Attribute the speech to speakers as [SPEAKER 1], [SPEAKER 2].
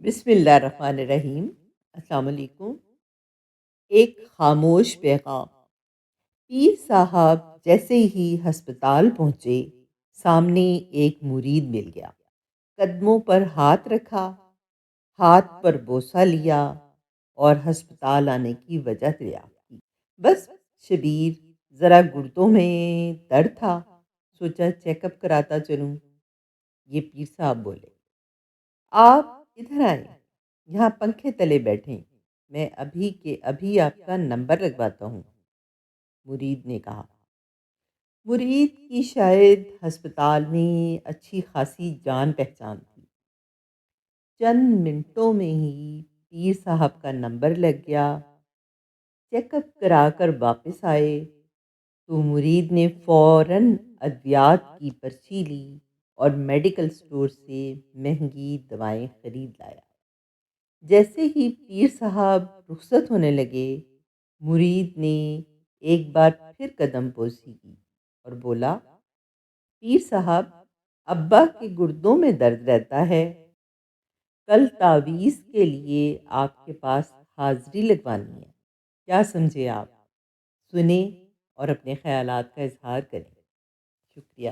[SPEAKER 1] بسم اللہ الرحمن الرحیم۔ السلام علیکم۔ ایک خاموش پیغام۔ پیر صاحب جیسے ہی ہسپتال پہنچے، سامنے ایک مرید مل گیا۔ قدموں پر ہاتھ رکھا، ہاتھ پر بوسہ لیا اور ہسپتال آنے کی وجہ دریافت کی۔ بس شبیر، ذرا گردوں میں درد تھا، سوچا چیک اپ کراتا چلوں۔ یہ پیر صاحب بولے، آپ ادھر آئیں، یہاں پنکھے تلے بیٹھیں، میں ابھی کے ابھی آپ کا نمبر لگواتا ہوں۔ مرید نے کہا۔ مرید کی شاید ہسپتال میں اچھی خاصی جان پہچان تھی۔ چند منٹوں میں ہی پیر صاحب کا نمبر لگ گیا۔ چیک اپ کرا کر واپس آئے تو مرید نے فوراً ادویات کی پرچی لی اور میڈیکل سٹور سے مہنگی دوائیں خرید لایا۔ جیسے ہی پیر صاحب رخصت ہونے لگے، مرید نے ایک بار پھر قدم بوسی کی اور بولا، پیر صاحب، ابا کے گردوں میں درد رہتا ہے، کل تعویذ کے لیے آپ کے پاس حاضری لگوانی ہے، کیا سمجھے آپ؟ سنیں اور اپنے خیالات کا اظہار کریں۔ شکریہ۔